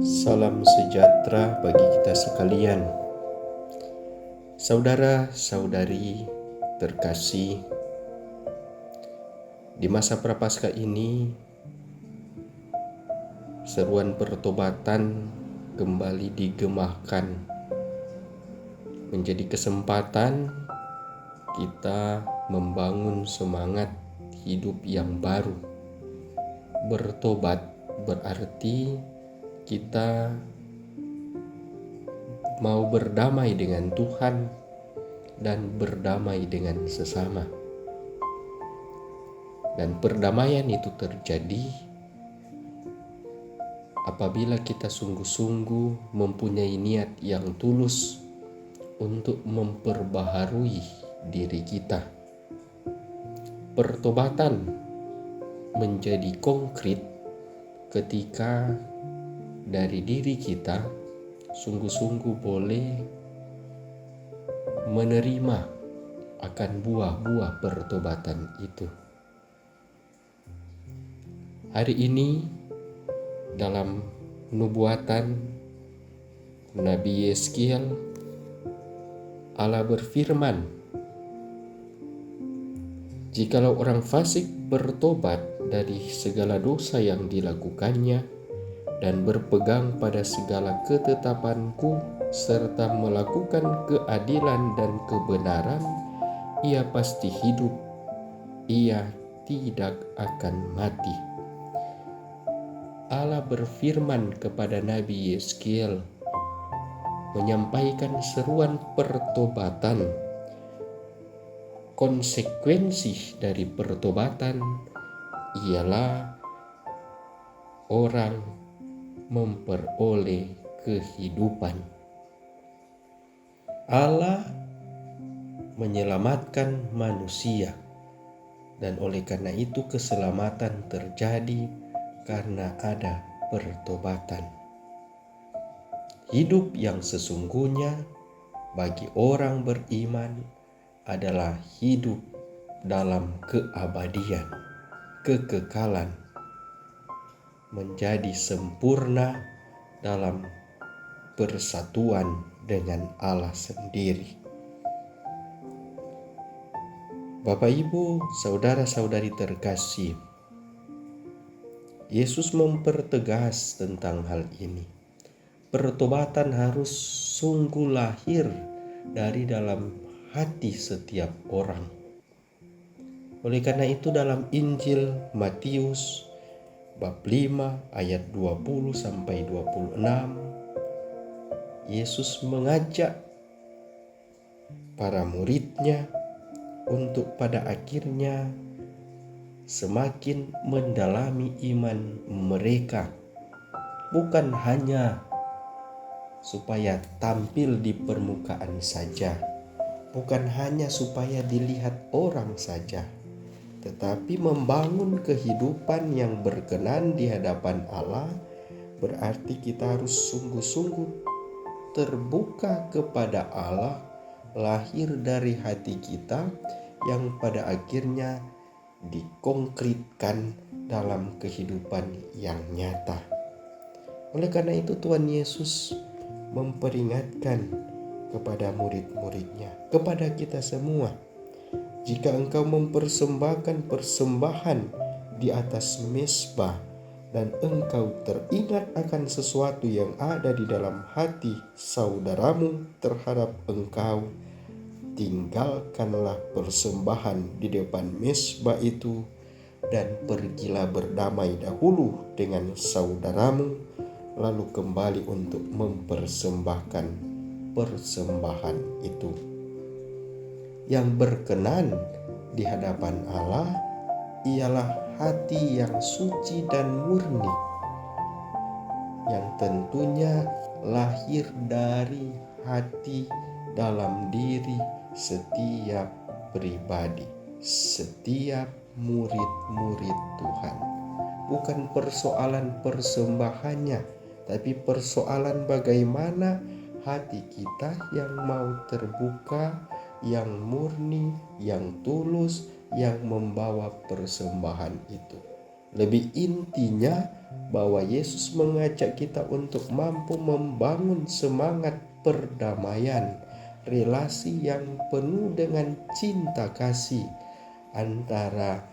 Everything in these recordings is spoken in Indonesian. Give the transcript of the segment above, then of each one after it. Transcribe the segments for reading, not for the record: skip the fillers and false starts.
Salam sejahtera bagi kita sekalian. Saudara-saudari terkasih, di masa Prapaskah ini seruan pertobatan kembali digemahkan, menjadi kesempatan kita membangun semangat hidup yang baru. Bertobat berarti kita mau berdamai dengan Tuhan dan berdamai dengan sesama. Dan perdamaian itu terjadi apabila kita sungguh-sungguh mempunyai niat yang tulus untuk memperbaharui diri kita. Pertobatan menjadi konkret ketika dari diri kita sungguh-sungguh boleh menerima akan buah-buah pertobatan itu. Hari ini dalam nubuatan Nabi Yeskiel, Allah berfirman, jikalau orang fasik bertobat dari segala dosa yang dilakukannya dan berpegang pada segala ketetapanku serta melakukan keadilan dan kebenaran, ia pasti hidup, ia tidak akan mati. Allah berfirman kepada Nabi Yeskiel, menyampaikan seruan pertobatan. Konsekuensi dari pertobatan ialah orang memperoleh kehidupan. Allah menyelamatkan manusia, dan oleh karena itu keselamatan terjadi karena ada pertobatan. Hidup yang sesungguhnya bagi orang beriman adalah hidup dalam keabadian, kekekalan, menjadi sempurna dalam persatuan dengan Allah sendiri. Bapak, Ibu, saudara-saudari terkasih, Yesus mempertegas tentang hal ini. Pertobatan harus sungguh lahir dari dalam hati setiap orang. Oleh karena itu dalam Injil Matius bab 5 ayat 20 sampai 26, Yesus mengajak para muridnya untuk pada akhirnya semakin mendalami iman mereka, bukan hanya supaya tampil di permukaan saja, bukan hanya supaya dilihat orang saja, tetapi membangun kehidupan yang berkenan di hadapan Allah. Berarti kita harus sungguh-sungguh terbuka kepada Allah, lahir dari hati kita yang pada akhirnya dikonkretkan dalam kehidupan yang nyata. Oleh karena itu Tuhan Yesus memperingatkan kepada murid-muridnya, kepada kita semua, jika engkau mempersembahkan persembahan di atas mezbah dan engkau teringat akan sesuatu yang ada di dalam hati saudaramu terhadap engkau, tinggalkanlah persembahan di depan mezbah itu dan pergilah berdamai dahulu dengan saudaramu, lalu kembali untuk mempersembahkan persembahan itu. Yang berkenan di hadapan Allah ialah hati yang suci dan murni, yang tentunya lahir dari hati dalam diri setiap pribadi, setiap murid-murid Tuhan. Bukan persoalan persembahannya, tapi persoalan bagaimana hati kita yang mau terbuka, yang murni, yang tulus, yang membawa persembahan itu. Lebih intinya bahwa Yesus mengajak kita untuk mampu membangun semangat perdamaian, relasi yang penuh dengan cinta kasih antara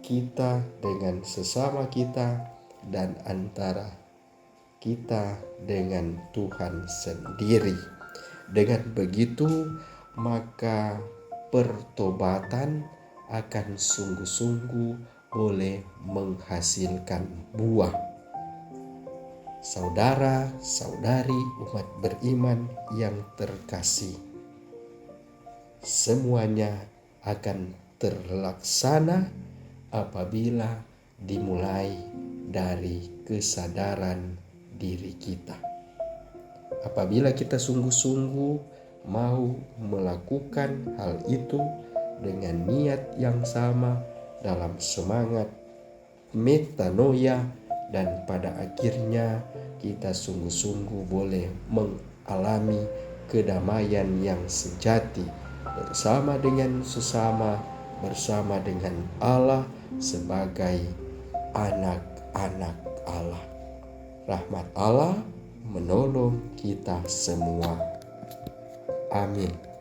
kita dengan sesama kita dan antara kita dengan Tuhan sendiri. Dengan begitu, maka pertobatan akan sungguh-sungguh boleh menghasilkan buah. Saudara-saudari umat beriman yang terkasih, semuanya akan terlaksana apabila dimulai dari kesadaran diri kita. Apabila kita sungguh-sungguh mau melakukan hal itu dengan niat yang sama, dalam semangat metanoia, dan pada akhirnya kita sungguh-sungguh boleh mengalami kedamaian yang sejati bersama dengan sesama, bersama dengan Allah sebagai anak-anak Allah. Rahmat Allah menolong kita semua. Amin.